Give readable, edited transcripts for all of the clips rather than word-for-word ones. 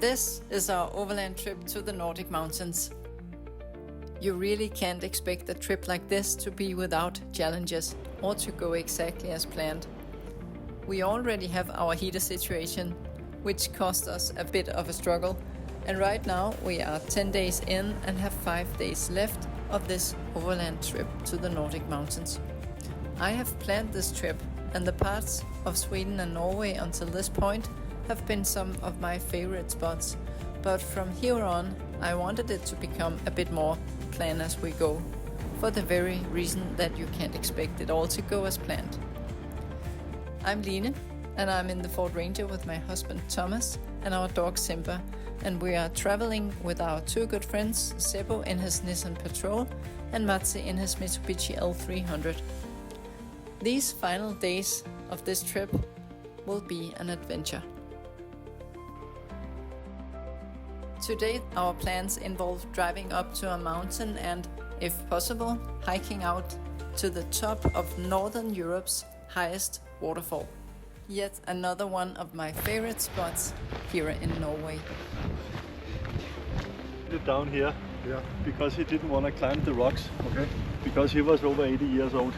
This is our overland trip to the Nordic mountains. You really can't expect a trip like this to be without challenges or to go exactly as planned. We already have our heater situation, which cost us a bit of a struggle, and right now we are 10 days in and have 5 days left of this overland trip to the Nordic mountains. I have planned this trip, and the parts of Sweden and Norway until this point have been some of my favorite spots, but from here on I wanted it to become a bit more plan as we go, for the very reason that you can't expect it all to go as planned. I'm Line, and I'm in the Ford Ranger with my husband Thomas and our dog Simba, and we are traveling with our two good friends, Sebbo in his Nissan Patrol and Matze in his Mitsubishi L300. These final days of this trip will be an adventure. Today our plans involve driving up to a mountain and, if possible, hiking out to the top of Northern Europe's highest waterfall. Yet another one of my favorite spots here in Norway. Down here, yeah, because he didn't want to climb the rocks. Okay. Because he was over 80 years old.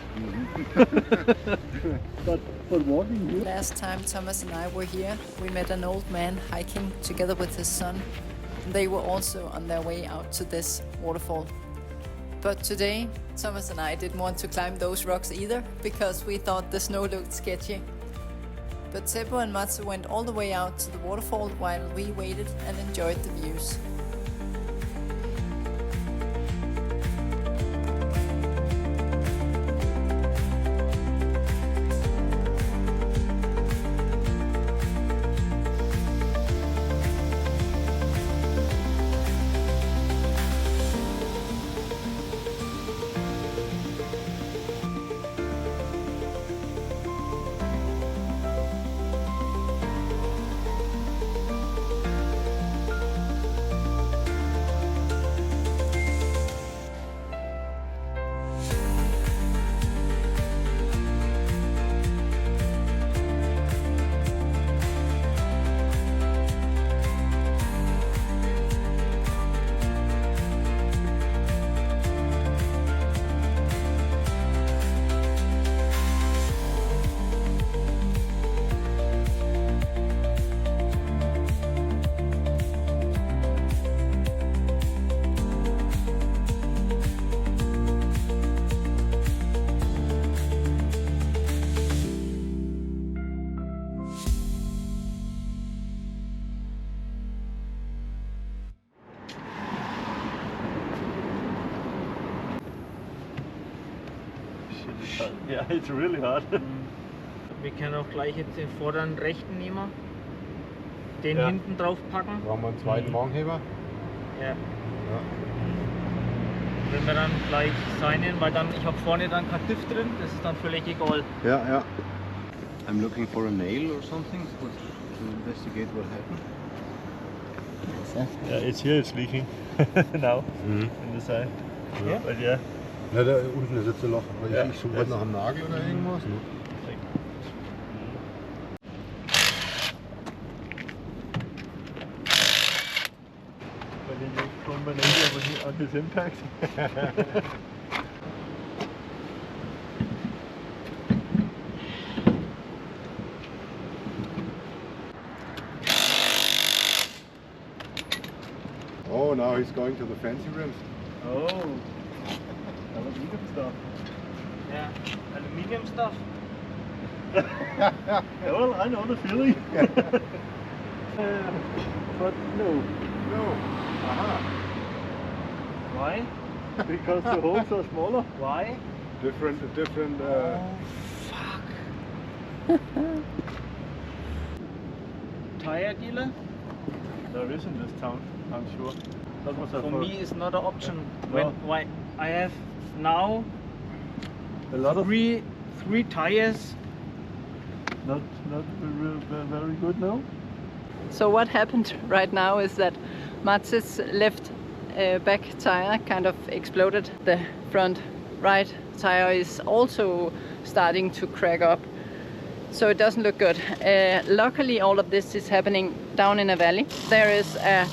but walking here. Last time Thomas and I were here, we met an old man hiking together with his son. They were also on their way out to this waterfall. But today, Thomas and I didn't want to climb those rocks either, because we thought the snow looked sketchy. But Sebbo and Matze went all the way out to the waterfall while we waited and enjoyed the views. Yeah, it's really hard. Wir können auch gleich jetzt den vorderen rechten nehmen, den Ja. hinten drauf packen. Brauchen wir einen zweiten Wagenheber? Ja. Ja. Wenn wir dann gleich seinen, weil dann ich habe vorne dann kein Diff drin, das ist dann völlig egal. Ja, ja. I'm looking for a nail or something to investigate what happened. Yeah, it's here, it's leaking now in the side. Ja. But yeah. Ja, da unten ist jetzt ein Loch. Aber Ja. ich suche halt nach einem Nagel oder irgendwas. Ne? But then you combination on his impact. Oh, now he's going to the fancy rims. Oh. Aluminium stuff. Ja, Aluminium stuff. Yeah, well, I know the feeling. But no. No. Aha. Why? Because the holes are smaller. Why? Different. Fuck. Tire dealer? There is in this town, I'm sure. That was For me it's not an option. No. Why I have now a lot of three tires. not very good now. So what happened right now is that Matze's left back tire kind of exploded. The front right tire is also starting to crack up. so it doesn't look good. Luckily all of this is happening down in a valley. There is a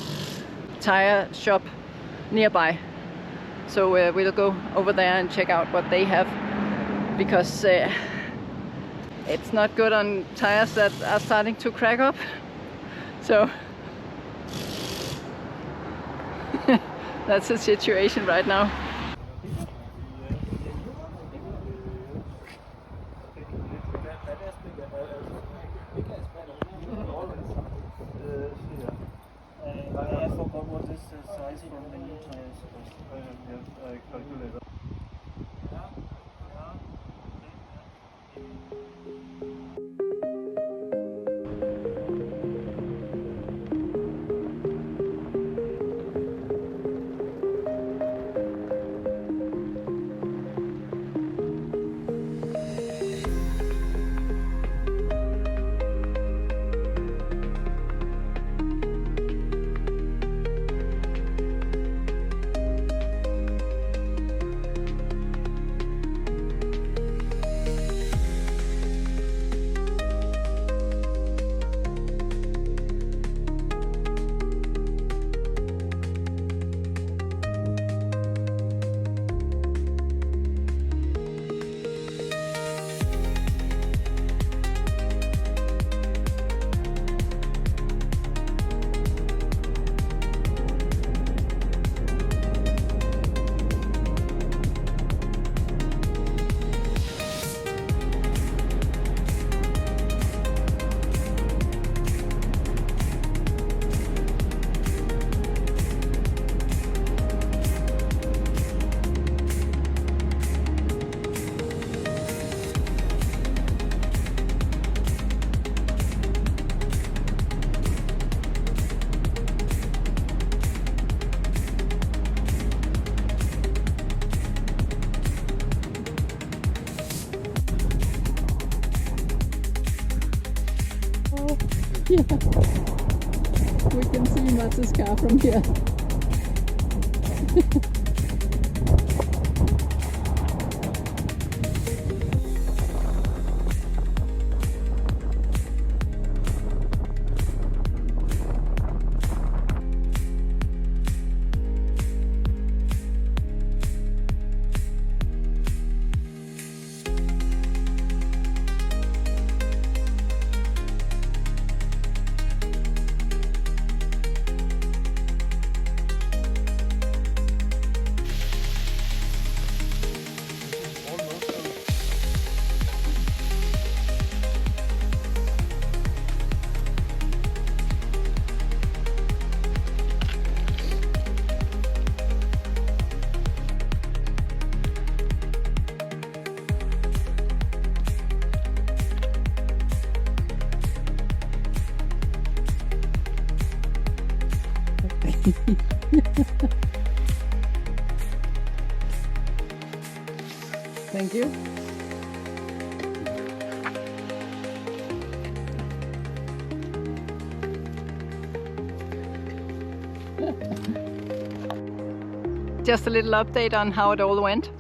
tire shop nearby, so we'll go over there and check out what they have, because it's not good on tires that are starting to crack up. So that's the situation right now. I forgot what is the size from the new tires. I calculated. Yeah. We can see Matze's car from here. Thank you. Just a little update on how it all went.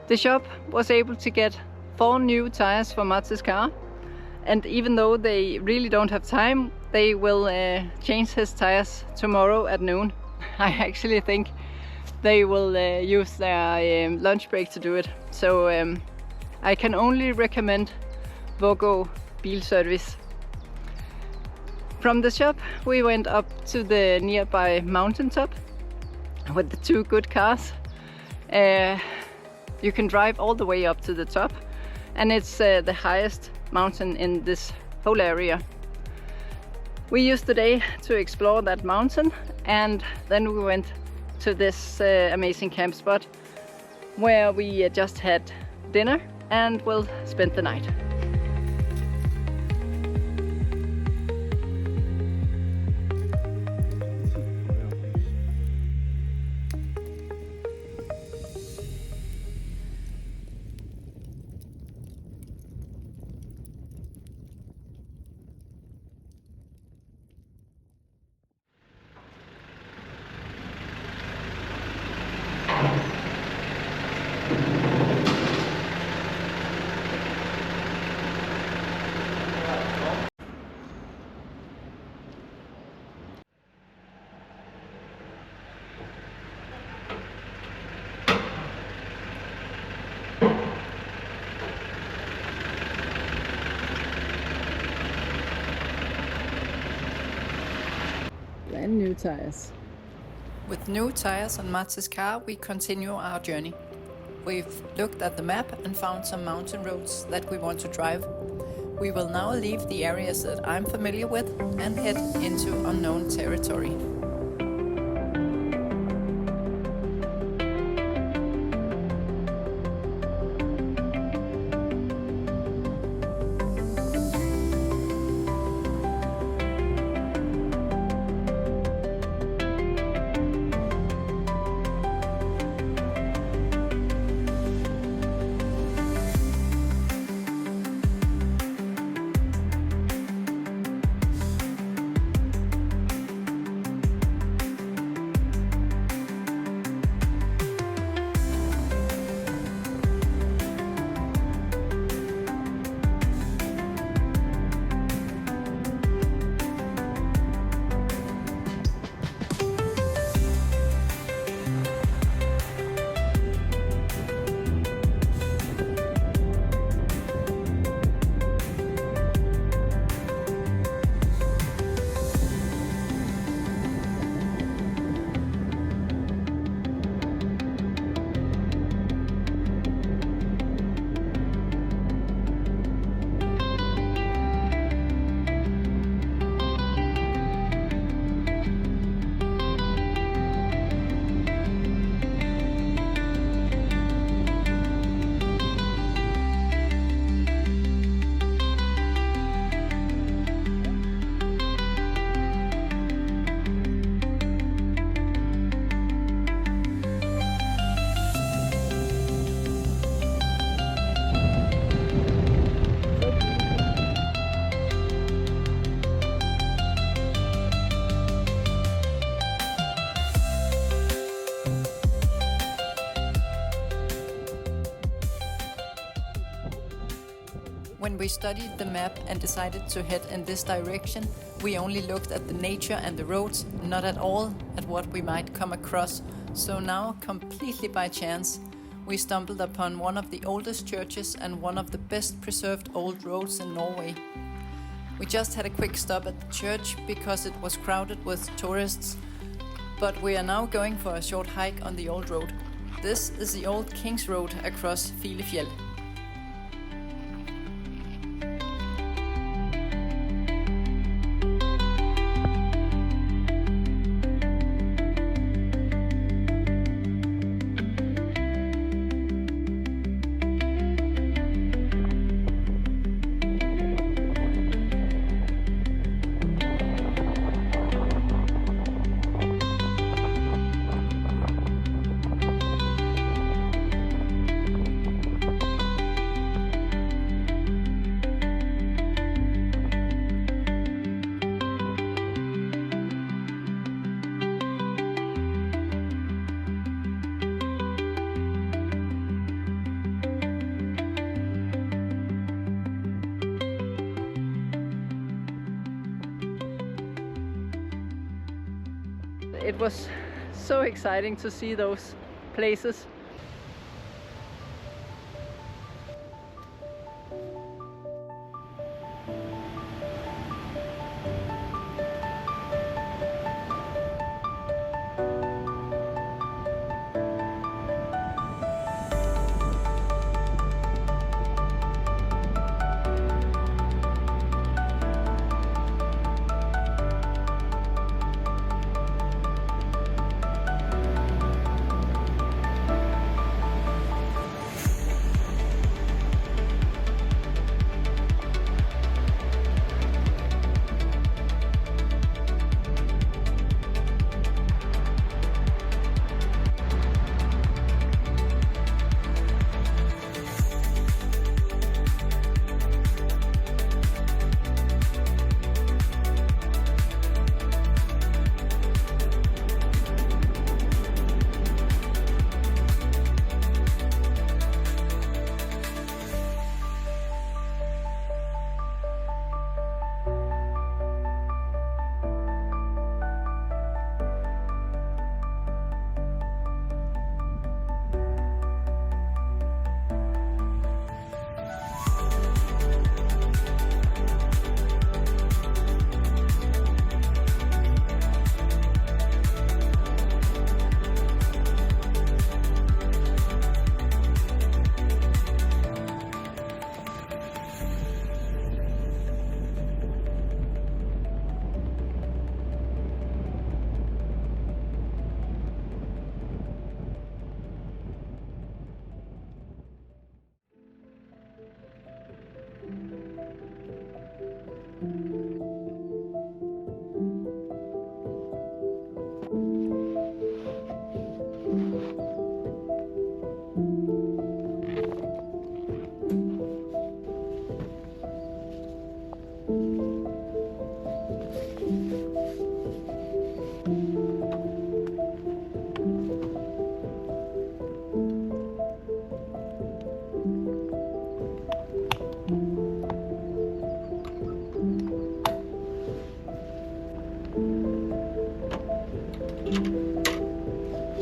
The shop was able to get 4 new tires for Matze's car, and even though they really don't have time, they will change his tires tomorrow at noon. I actually think they will use their lunch break to do it. So I can only recommend Vogo Bilservice. From the shop we went up to the nearby mountaintop with the 2 good cars. You can drive all the way up to the top, and it's the highest mountain in this whole area. We used the day to explore that mountain, and then we went to this amazing camp spot where we just had dinner and will spend the night. tires. With new tires on Matze's car, we continue our journey. We've looked at the map and found some mountain roads that we want to drive. We will now leave the areas that I'm familiar with and head into unknown territory. When we studied the map and decided to head in this direction, we only looked at the nature and the roads, not at all at what we might come across. So now, completely by chance, we stumbled upon one of the oldest churches and one of the best preserved old roads in Norway. We just had a quick stop at the church because it was crowded with tourists, but we are now going for a short hike on the old road. This is the old King's Road across Filefjell. It was so exciting to see those places.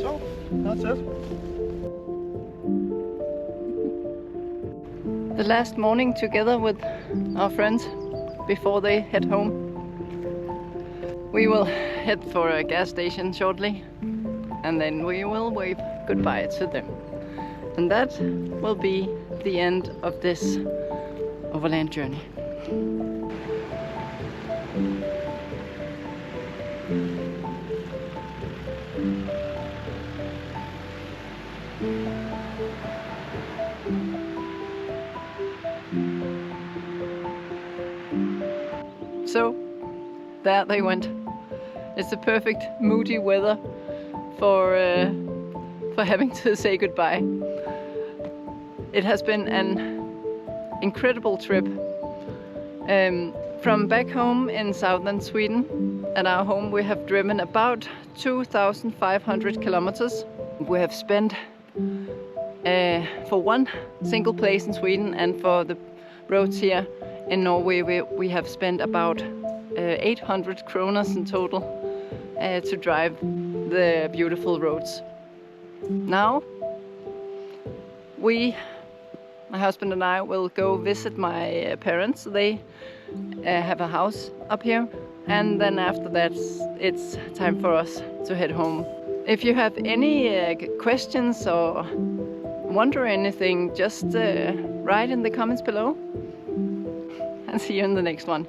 So, that's it. The last morning together with our friends before they head home. We will head for a gas station shortly, and then we will wave goodbye to them. And that will be the end of this overland journey. So, there they went. It's the perfect moody weather for having to say goodbye. It has been an incredible trip. From back home in southern Sweden, at our home we have driven about 2,500 kilometers. We have spent for one single place in Sweden, and for the roads here in Norway we have spent about 800 kroners in total to drive the beautiful roads. Now my husband and I will go visit my parents. They have a house up here, and then after that it's time for us to head home. If you have any questions or wonder anything, just write in the comments below, and see you in the next one.